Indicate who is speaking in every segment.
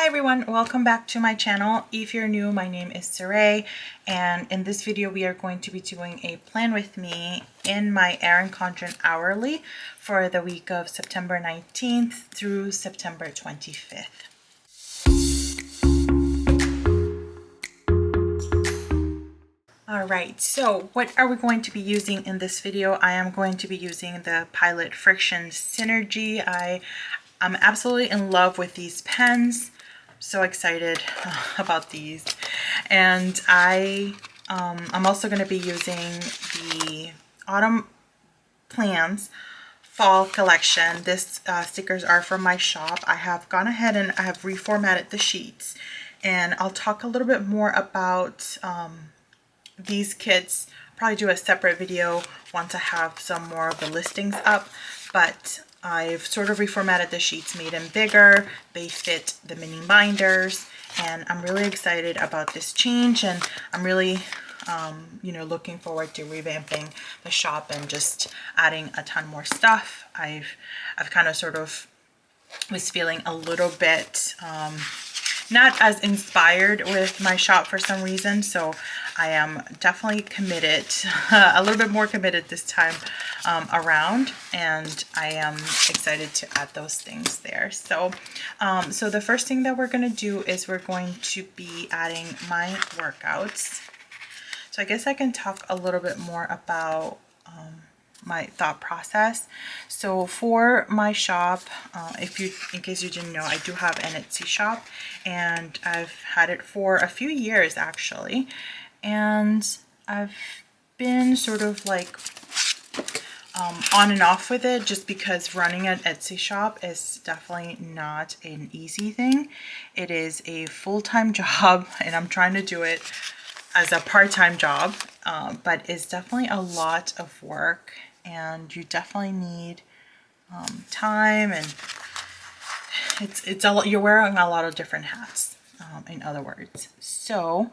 Speaker 1: Hi everyone, welcome back to my channel. If you're new, my name is Saray, and in this video we are going to be doing a plan with me in my Erin Condren hourly for the week of September 19th through September 25th. Alright, so what are we going to be using in this video? I am going to be using the Pilot Friction Synergy. I'm absolutely in love with these pens. So excited about these. And I'm also going to be using the Autumn Plans Fall Collection. This stickers are from my shop. I have gone ahead and I have reformatted the sheets. And I'll talk a little bit more about these kits. I'll probably do a separate video once I have some more of the listings up, but I've sort of reformatted the sheets, made them bigger. They fit the mini binders, and I'm really excited about this change, and I'm really looking forward to revamping the shop and just adding a ton more stuff. I've kind of sort of was feeling a little bit not as inspired with my shop for some reason, so I am definitely committed, a little bit more committed this time around, and I am excited to add those things there. So so the first thing that we're going to do is we're going to be adding my workouts. So I guess I can talk a little bit more about my thought process. So for my shop, in case you didn't know, I do have an Etsy shop, and I've had it for a few years actually, and I've been sort of like on and off with it, just because running an Etsy shop is definitely not an easy thing. It is a full-time job, and I'm trying to do it as a part-time job, but it's definitely a lot of work, and you definitely need time, and it's a lot. You're wearing a lot of different hats, in other words. So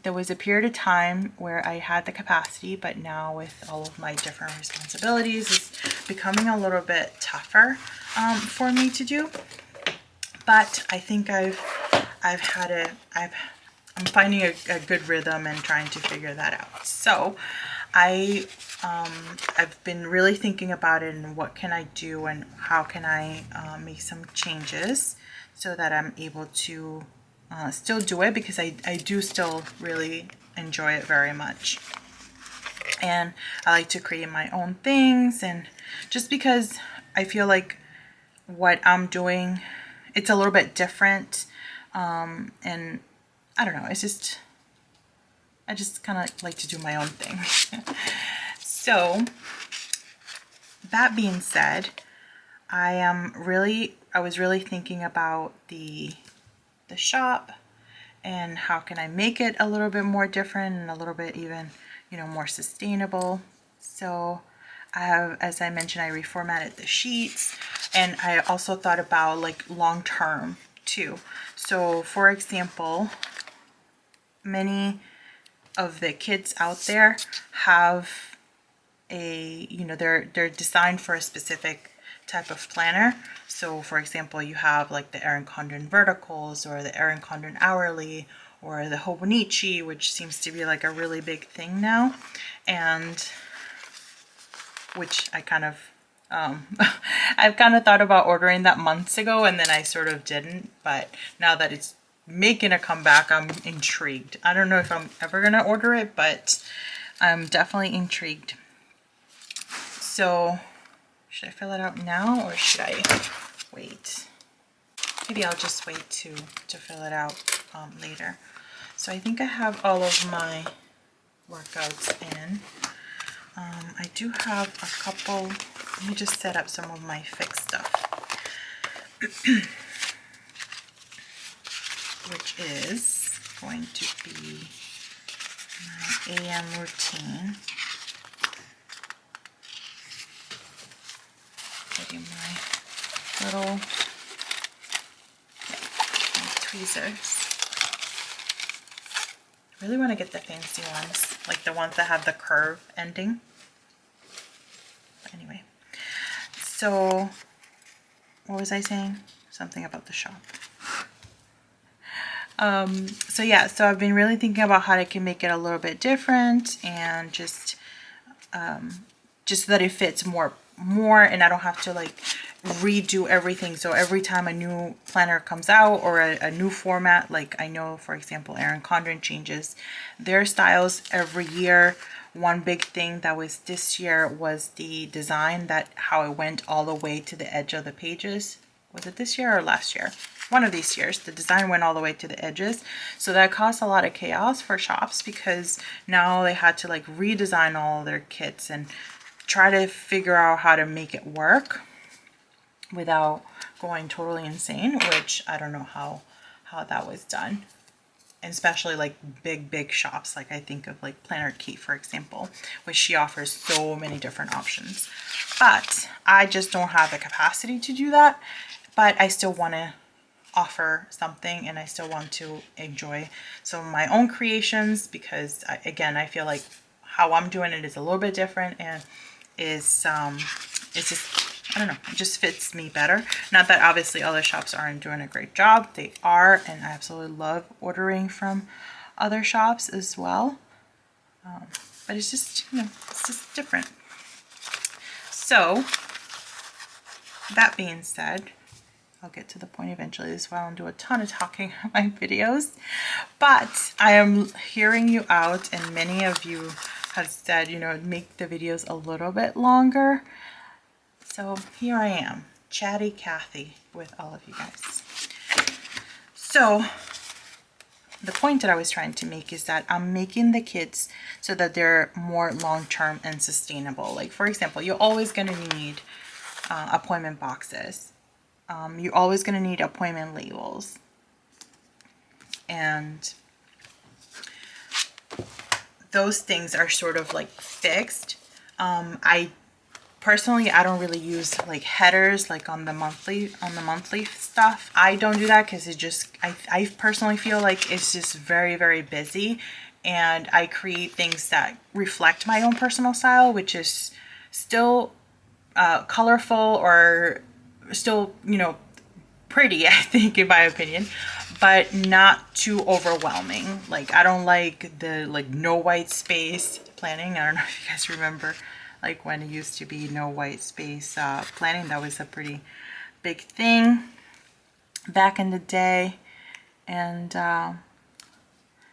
Speaker 1: there was a period of time where I had the capacity, but now with all of my different responsibilities, it's becoming a little bit tougher for me to do. But I think I'm finding a good rhythm and trying to figure that out. So I've been really thinking about it, and what can I do and how can I make some changes so that I'm able to still do it, because I do still really enjoy it very much. And I like to create my own things, and just because I feel like what I'm doing, it's a little bit different, and I don't know, I just kind of like to do my own thing. So that being said, I was really thinking about the shop and how can I make it a little bit more different and a little bit even, more sustainable. So as I mentioned, I reformatted the sheets, and I also thought about like long term too. So for example, many of the kits out there have they're designed for a specific type of planner. So for example, you have like the Erin Condren Verticals, or the Erin Condren Hourly, or the Hobonichi, which seems to be like a really big thing now, and which I kind of I've kind of thought about ordering that months ago, and then I sort of didn't, but now that it's making a comeback, I'm intrigued. I don't know if I'm ever gonna order it, but I'm definitely intrigued. So should I fill it out now, or should I wait? Maybe I'll just wait to fill it out later. So I think I have all of my workouts in. I do have a couple. Let me just set up some of my fixed stuff. Which is going to be my AM routine. Getting my little tweezers. I really want to get the fancy ones, like the ones that have the curve ending. But anyway, so what was I saying? Something about the shop. So yeah, so I've been really thinking about how I can make it a little bit different, and just so that it fits more, and I don't have to like redo everything. So every time a new planner comes out, or a new format, like I know, for example, Erin Condren changes their styles every year. One big thing that was this year was the design, that how it went all the way to the edge of the pages. Was it this year or last year? One of these years, the design went all the way to the edges. So that caused a lot of chaos for shops, because now they had to like redesign all their kits and try to figure out how to make it work without going totally insane, which I don't know how that was done. And especially like big shops, like I think of like Planner Key, for example, which she offers so many different options. But I just don't have the capacity to do that. But I still want to offer something, and I still want to enjoy some of my own creations, because again, I feel like how I'm doing it is a little bit different, and it's just, I don't know, it just fits me better. Not that obviously other shops aren't doing a great job, they are, and I absolutely love ordering from other shops as well, but it's just, you know, it's just different. So that being said, I'll get to the point eventually. This is why I don't do a ton of talking on my videos, but I am hearing you out, and many of you have said, you know, make the videos a little bit longer. So here I am, chatty Kathy with all of you guys. So the point that I was trying to make is that I'm making the kits so that they're more long-term and sustainable. Like for example, you're always going to need appointment boxes. You're always going to need appointment labels. And those things are sort of like fixed. I personally, I don't really use like headers like on the monthly stuff. I don't do that because it just, I personally feel like it's just very busy, and I create things that reflect my own personal style, which is still colorful, or still, you know, pretty, I think, in my opinion, but not too overwhelming. Like I don't like the like no white space planning. I don't know if you guys remember like when it used to be no white space planning. That was a pretty big thing back in the day. And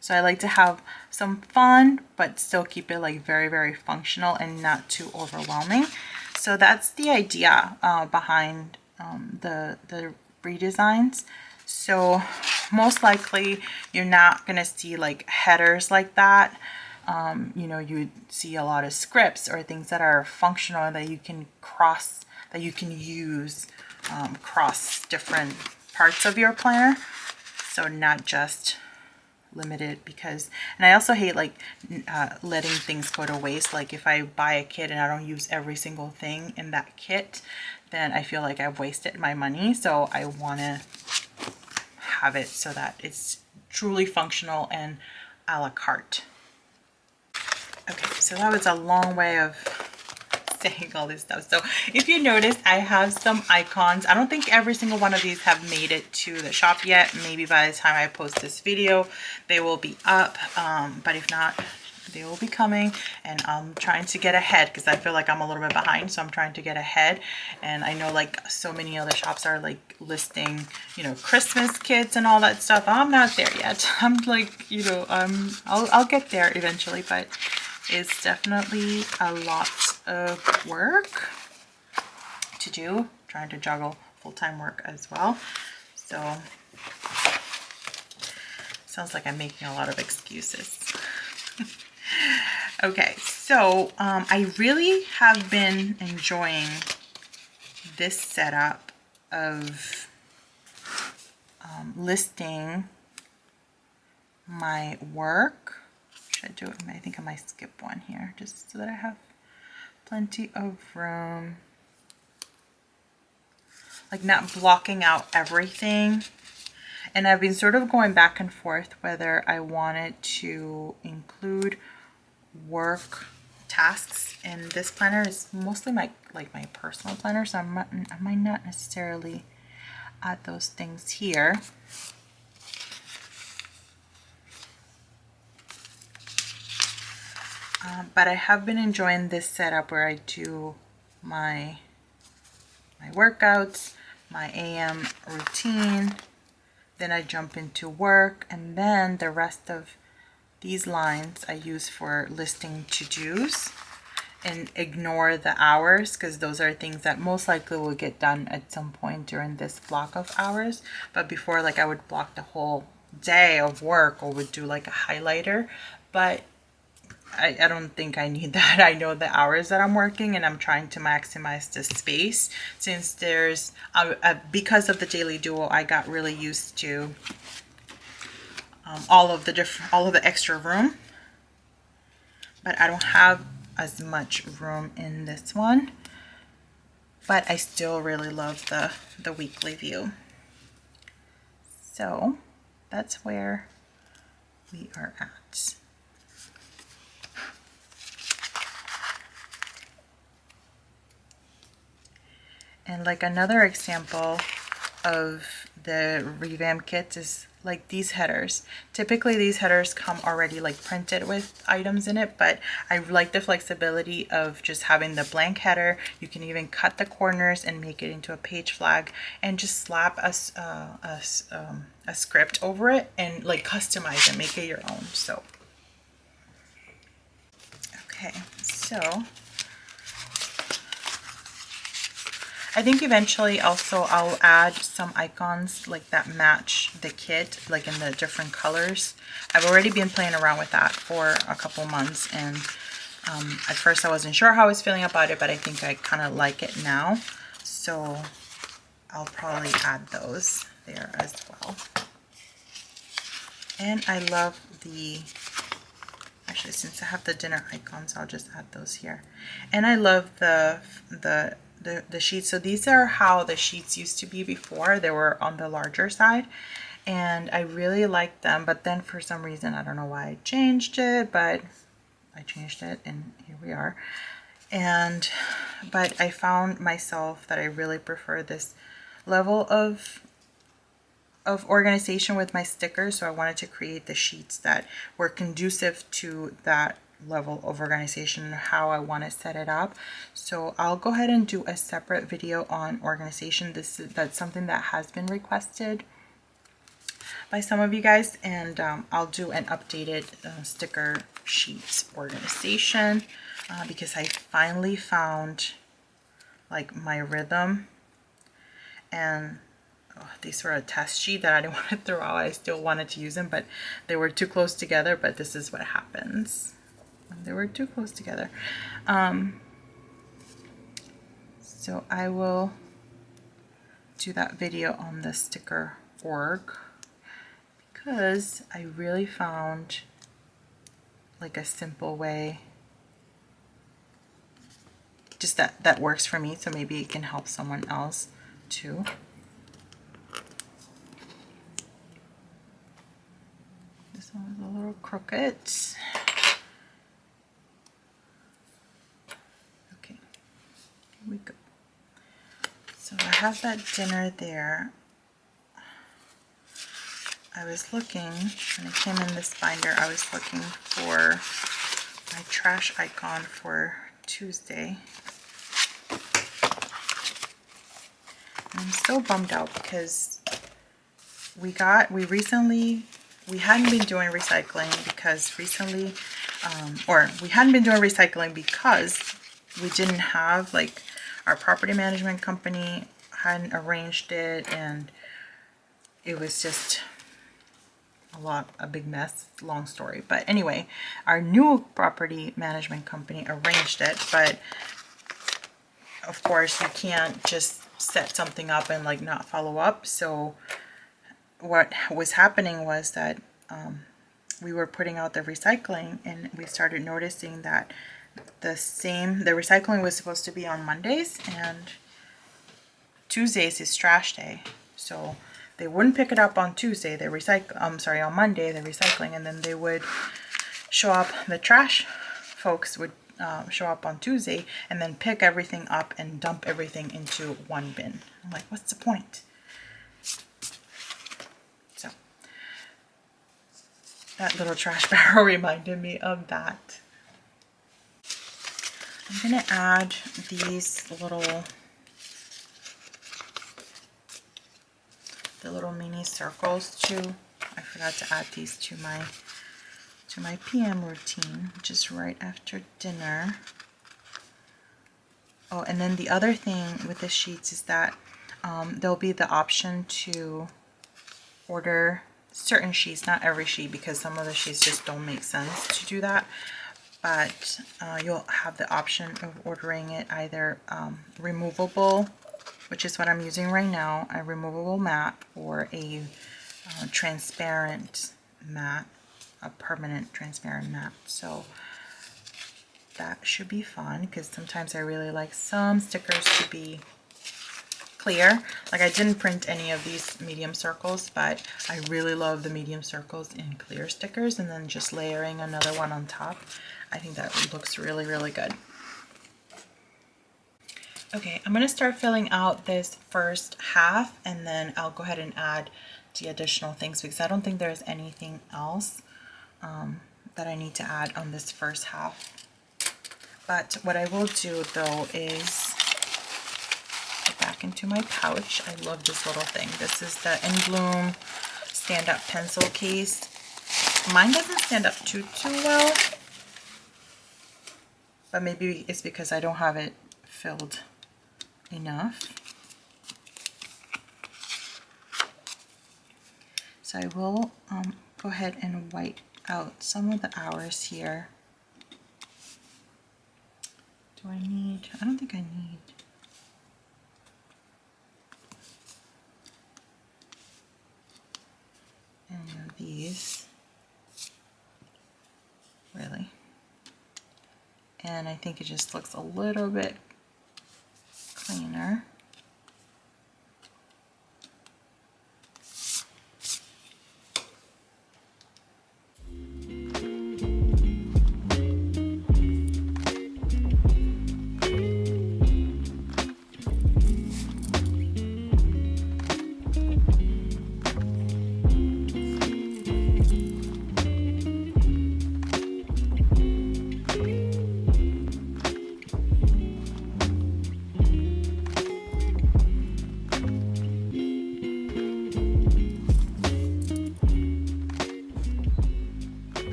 Speaker 1: so I like to have some fun, but still keep it like very functional and not too overwhelming. So that's the idea behind the redesigns. So most likely you're not gonna see like headers like that. You know, you see a lot of scripts or things that are functional that you can cross, that you can use cross different parts of your planner. So not just limited, because, and I also hate like letting things go to waste. Like if I buy a kit and I don't use every single thing in that kit, then I feel like I've wasted my money. So I want to have it so that it's truly functional and a la carte. Okay, so that was a long way of saying all this stuff. So if you notice, I have some icons. I don't think every single one of these have made it to the shop yet. Maybe by the time I post this video, they will be up. But if not, they will be coming, and I'm trying to get ahead because I feel like I'm a little bit behind. So I'm trying to get ahead, and I know like so many other shops are like listing, you know, Christmas kits and all that stuff. I'm not there yet. I'm like, you know, I'll get there eventually, but it's definitely a lot of work to do, trying to juggle full-time work as well. So sounds like I'm making a lot of excuses. Okay, so I really have been enjoying this setup of listing my work. Should I do it? I think I might skip one here just so that I have plenty of room. Like not blocking out everything. And I've been sort of going back and forth whether I wanted to include work tasks in this planner. It's mostly my personal planner, so I might not necessarily add those things here. But I have been enjoying this setup where I do my workouts, my AM routine, then I jump into work, and then the rest of these lines I use for listing to-dos, and ignore the hours because those are things that most likely will get done at some point during this block of hours. But before, like, I would block the whole day of work or would do like a highlighter, but I don't think I need that. I know the hours that I'm working, and I'm trying to maximize the space since there's because of the daily duo, I got really used to all of the extra room, but I don't have as much room in this one, but I still really love the weekly view. So that's where we are at. And like another example of the revamp kits is like these headers. Typically these headers come already like printed with items in it, but I like the flexibility of just having the blank header. You can even cut the corners and make it into a page flag and just slap a script over it and like customize it, make it your own. So okay, so I think eventually also I'll add some icons like that match the kit, like in the different colors. I've already been playing around with that for a couple months, and at first I wasn't sure how I was feeling about it, but I think I kind of like it now. So I'll probably add those there as well. And I love actually, since I have the dinner icons, I'll just add those here. And I love the sheets. So these are how the sheets used to be before. They were on the larger side, and I really liked them, but then for some reason, I don't know why I changed it, but I changed it and here we are. But I found myself that I really prefer this level of organization with my stickers, so I wanted to create the sheets that were conducive to that level of organization and how I want to set it up. So I'll go ahead and do a separate video on organization. That's something that has been requested by some of you guys, and I'll do an updated sticker sheets organization because I finally found like my rhythm. And these were a test sheet that I didn't want to throw out. I still wanted to use them, but they were too close together. But this is what happens when they were too close together. So I will do that video on the sticker org because I really found like a simple way just that works for me. So maybe it can help someone else too. This one was a little crooked. Okay, here we go. So I have that dinner there. I was looking, when it came in this binder, I was looking for my trash icon for Tuesday. And I'm so bummed out because we hadn't been doing recycling because recently, we hadn't been doing recycling because we didn't have, like, our property management company hadn't arranged it, and it was just a big mess, long story. But anyway, our new property management company arranged it, but of course you can't just set something up and like not follow up. So what was happening was that we were putting out the recycling, and we started noticing that the recycling was supposed to be on Mondays, and Tuesdays is trash day. So they wouldn't pick it up on Tuesday, on Monday, the recycling, and then they would show up, the trash folks would show up on Tuesday and then pick everything up and dump everything into one bin. I'm like, what's the point? So that little trash barrel reminded me of that. I'm going to add these the little mini circles too. I forgot to add these to my PM routine, which is right after dinner. Oh, and then the other thing with the sheets is that there'll be the option to order certain sheets, not every sheet, because some of the sheets just don't make sense to do that. But you'll have the option of ordering it either removable, which is what I'm using right now, a removable mat, or a transparent mat, a permanent transparent mat. So that should be fun, because sometimes I really like some stickers to be clear. Like, I didn't print any of these medium circles, but I really love the medium circles in clear stickers, and then just layering another one on top. I think that looks really, really good. Okay, I'm going to start filling out this first half, and then I'll go ahead and add the additional things, because I don't think there's anything else that I need to add on this first half. But what I will do though is go back into my pouch. I love this little thing. This is the In Bloom stand-up pencil case. Mine doesn't stand up too well, but maybe it's because I don't have it filled enough. So I will go ahead and white out some of the hours here. Do I need? I don't think I need. Any of these, really. And I think it just looks a little bit cleaner.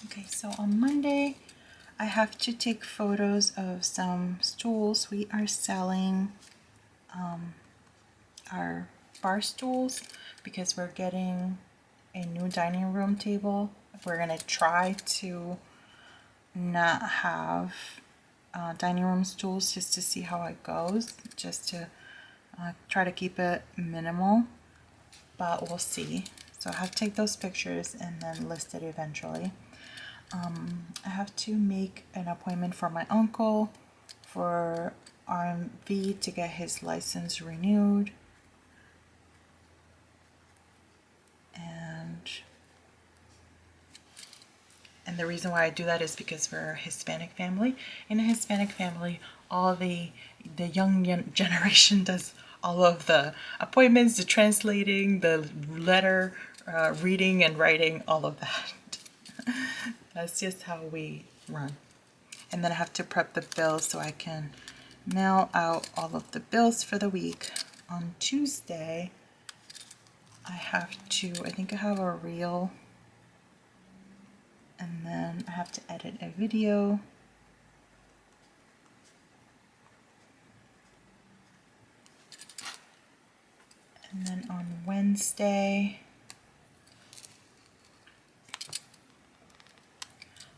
Speaker 1: Okay, so on Monday, I have to take photos of some stools. We are selling our bar stools because we're getting a new dining room table. We're gonna try to not have dining room stools, just to see how it goes, just to try to keep it minimal, but we'll see. So I have to take those pictures and then list it eventually. I have to make an appointment for my uncle for RMV to get his license renewed. And the reason why I do that is because we're a Hispanic family. In a Hispanic family, all the young generation does all of the appointments, the translating, the letter reading and writing, all of that. That's just how we run. And then I have to prep the bills so I can mail out all of the bills for the week. On Tuesday, I think I have a reel, and then I have to edit a video. And then on Wednesday,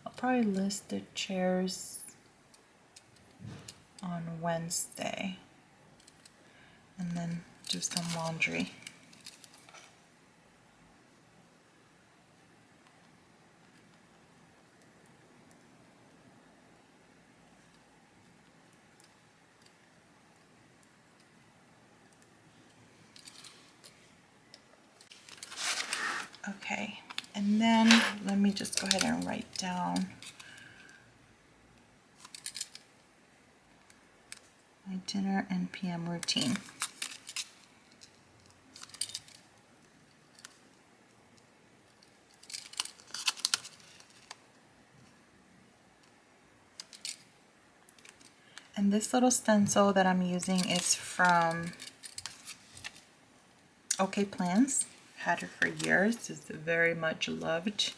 Speaker 1: I'll probably list the chairs on Wednesday, and then do some laundry. Okay, and then let me just go ahead and write down my dinner and PM routine. And this little stencil that I'm using is from OK Plans. Had it for years. It's very much loved.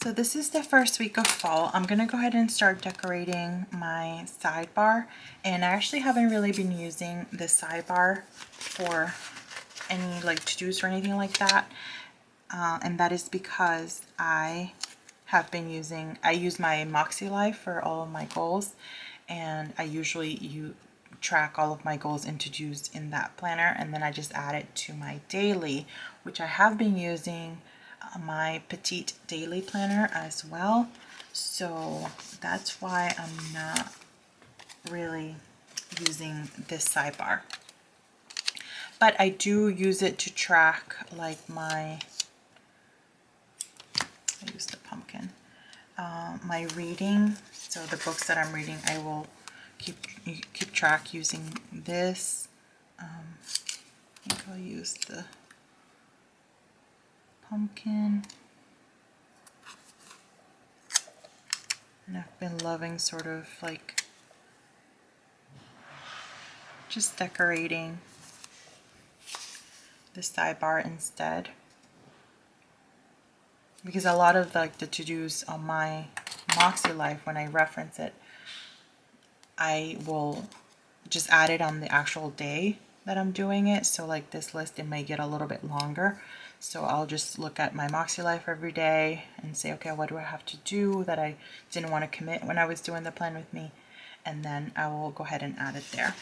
Speaker 1: So this is the first week of fall. I'm gonna go ahead and start decorating my sidebar, and I actually haven't really been using the sidebar for any like to-dos or anything like that, and that is because I use my Moxie Life for all of my goals, and I usually track all of my goals and to-dos in that planner, and then I just add it to my daily, which I have been using my petite daily planner as well. So that's why I'm not really using this sidebar, but I do use it to track like I use the pumpkin, my reading. So the books that I'm reading, I will keep track using this. I think I'll use the pumpkin. And I've been loving sort of like just decorating the sidebar instead, because a lot of like the to-dos on my Moxie Life, when I reference it, I will just add it on the actual day that I'm doing it. So like this list, it may get a little bit longer. So I'll just look at my Moxie Life every day and say, okay, what do I have to do that I didn't want to commit when I was doing the plan with me? And then I will go ahead and add it there.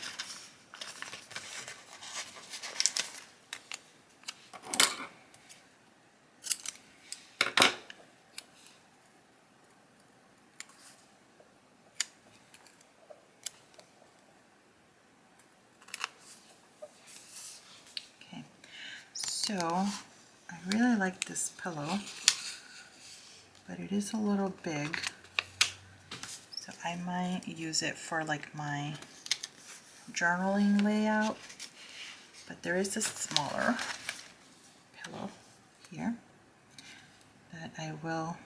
Speaker 1: Okay, so I really like this pillow, but it is a little big. So I might use it for like my journaling layout, but there is a smaller pillow here that I will,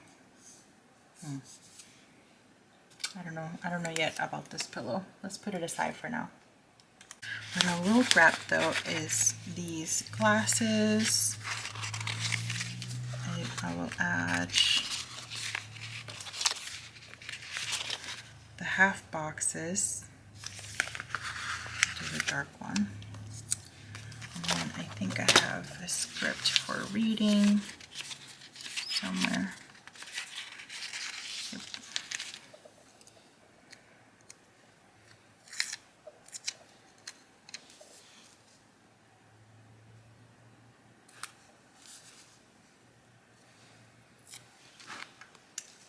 Speaker 1: I don't know yet about this pillow. Let's put it aside for now. What I will grab though is these glasses. I will add the half boxes to the dark one. And then I think I have a script for reading somewhere. Yep.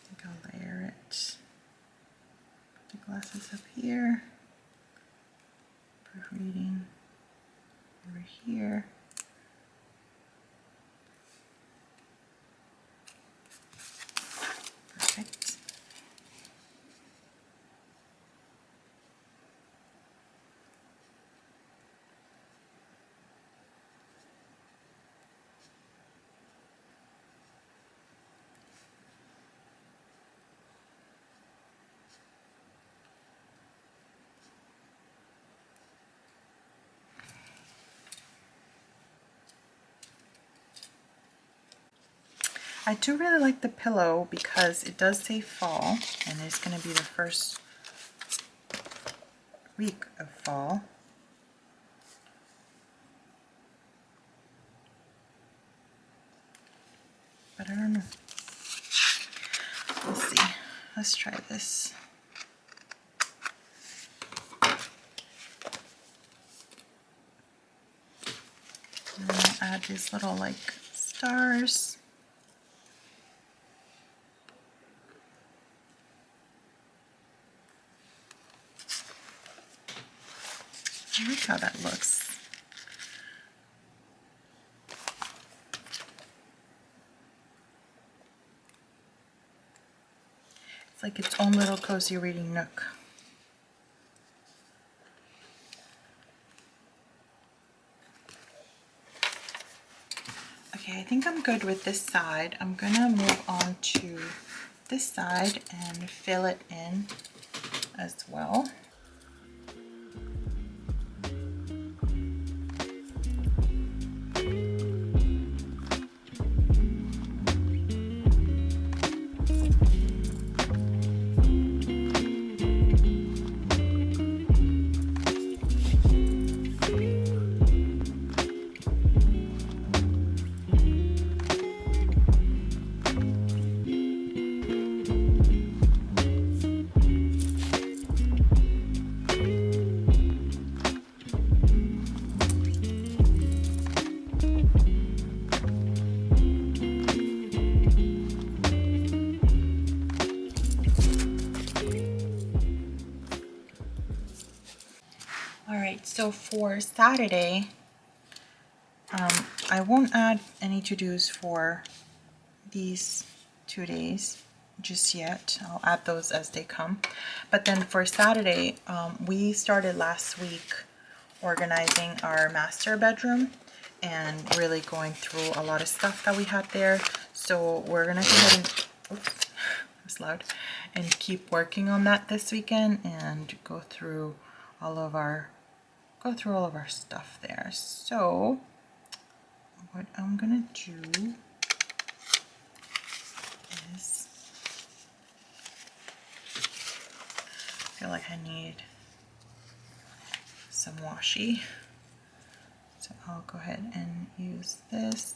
Speaker 1: I think I'll layer it. Put the glasses up here. For reading over here. Perfect. I do really like the pillow because it does say fall, and it's going to be the first week of fall. But I don't know. Let's see. Let's try this. And then I'll add these little like stars. I like how that looks. It's like its own little cozy reading nook. Okay, I think I'm good with this side. I'm gonna move on to this side and fill it in as well. Alright, so for Saturday, I won't add any to-dos for these 2 days just yet. I'll add those as they come. But then for Saturday, we started last week organizing our master bedroom and really going through a lot of stuff that we had there. So we're gonna go ahead and, oops, that's loud, and keep working on that this weekend and go through all of our stuff there. So what I'm gonna do is, I feel like I need some washi, so I'll go ahead and use this.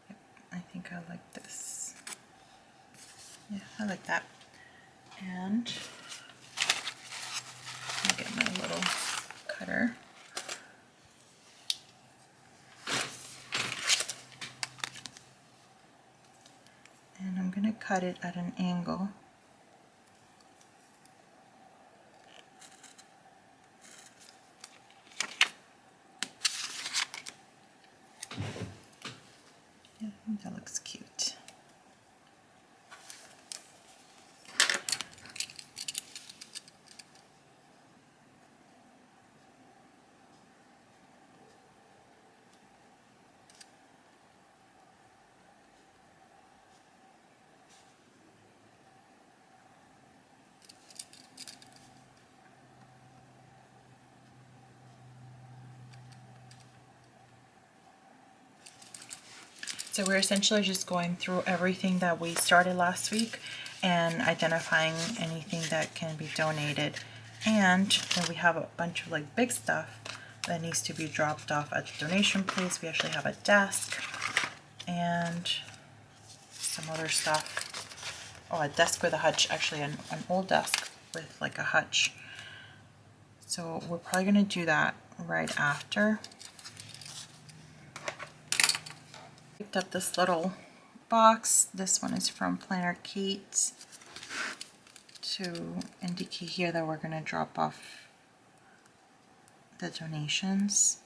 Speaker 1: Yep, I think I like this. Yeah, I like that. And I'll get my little cutter. And I'm going to cut it at an angle. Yeah, I think that looks cute. So we're essentially just going through everything that we started last week and identifying anything that can be donated. And then we have a bunch of like big stuff that needs to be dropped off at the donation place. We actually have a desk and some other stuff. Oh, a desk with a hutch, actually an old desk with like a hutch. So we're probably gonna do that right after. Picked up this little box. This one is from Planner Kate to indicate here that we're going to drop off the donations.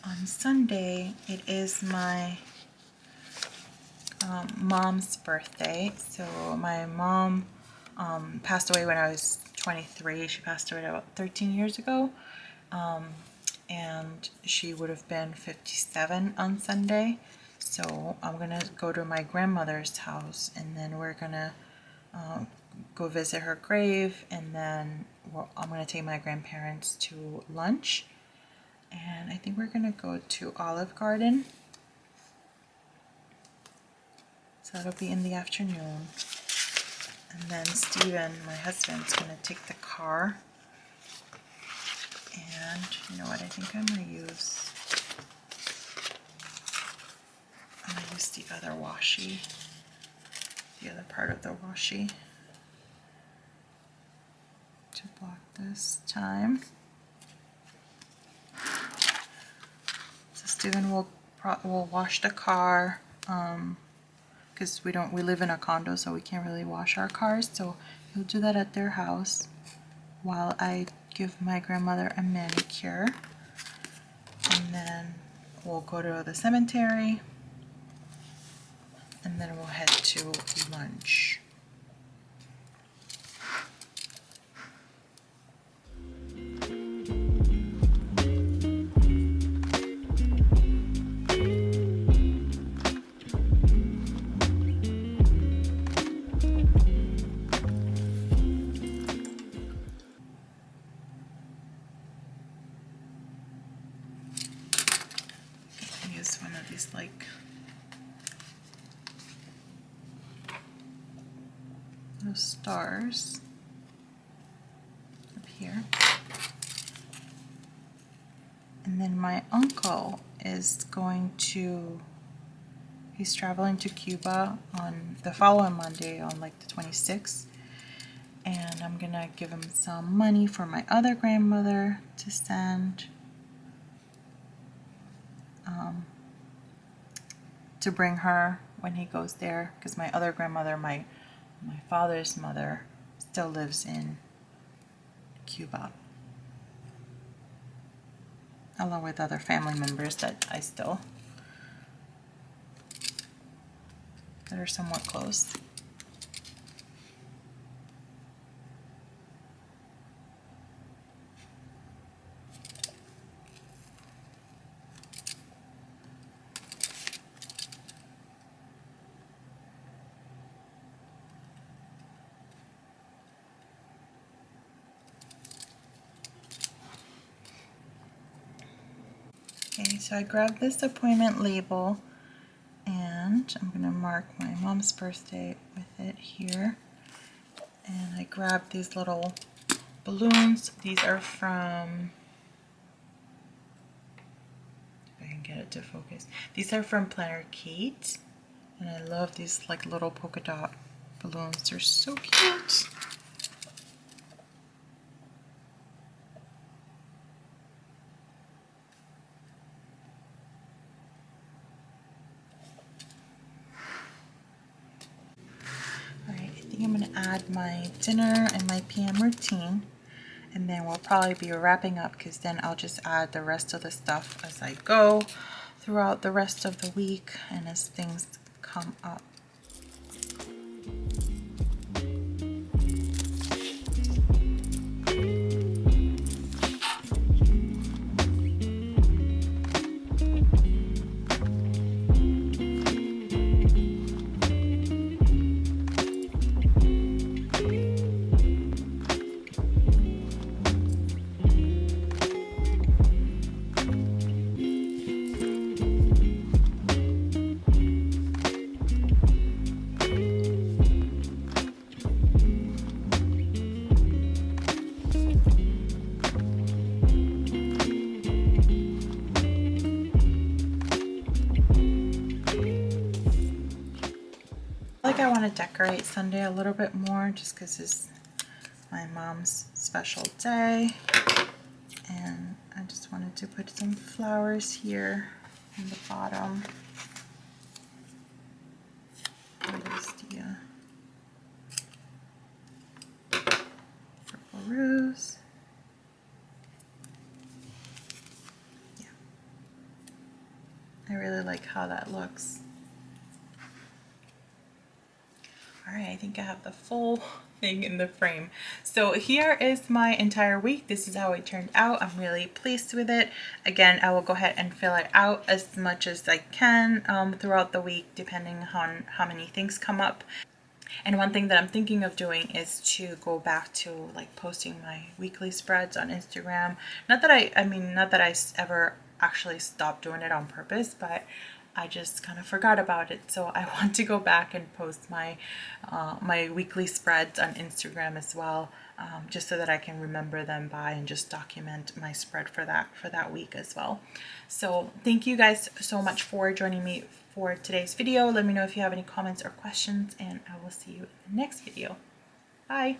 Speaker 1: On Sunday, it is my mom's birthday. So my mom passed away when I was 23. She passed away about 13 years ago. And she would have been 57 on Sunday. So I'm gonna go to my grandmother's house, and then we're gonna go visit her grave, and then I'm gonna take my grandparents to lunch, and I think we're gonna go to Olive Garden. So that'll be in the afternoon. And then Steven, my husband's gonna take the car. And you know what, I think I'm gonna use the other washi, the other part of the washi to block this time. So Steven will wash the car, because we live in a condo, so we can't really wash our cars. So he'll do that at their house while I give my grandmother a manicure. And then we'll go to the cemetery, and then we'll head to lunch. Use one of these like those stars up here. And then my uncle is he's traveling to Cuba on the following Monday, on like the 26th. And I'm gonna give him some money for my other grandmother to send, to bring her when he goes there, because my other grandmother, my father's mother, still lives in Cuba, along with other family members that are somewhat close. Okay, so I grabbed this appointment label, and I'm going to mark my mom's birthday with it here. And I grabbed these little balloons. These are from, if I can get it to focus, these are from Planner Kate, and I love these like little polka dot balloons. They're so cute. I'm going to add my dinner and my PM routine, and then we'll probably be wrapping up, because then I'll just add the rest of the stuff as I go throughout the rest of the week and as things come up. I want to decorate Sunday a little bit more, just because it's my mom's special day, and I just wanted to put some flowers here on the bottom. There's the purple rose. Yeah, I really like how that looks. Alright, I think I have the full everything in the frame. So here is my entire week. This is how it turned out. I'm really pleased with it. Again, I will go ahead and fill it out as much as I can throughout the week, depending on how many things come up. And one thing that I'm thinking of doing is to go back to like posting my weekly spreads on Instagram. Not that I ever actually stopped doing it on purpose, but I just kind of forgot about it. So I want to go back and post my my weekly spreads on Instagram as well, just so that I can remember them by and just document my spread for that week as well. So thank you guys so much for joining me for today's video. Let me know if you have any comments or questions, and I will see you in the next video. Bye.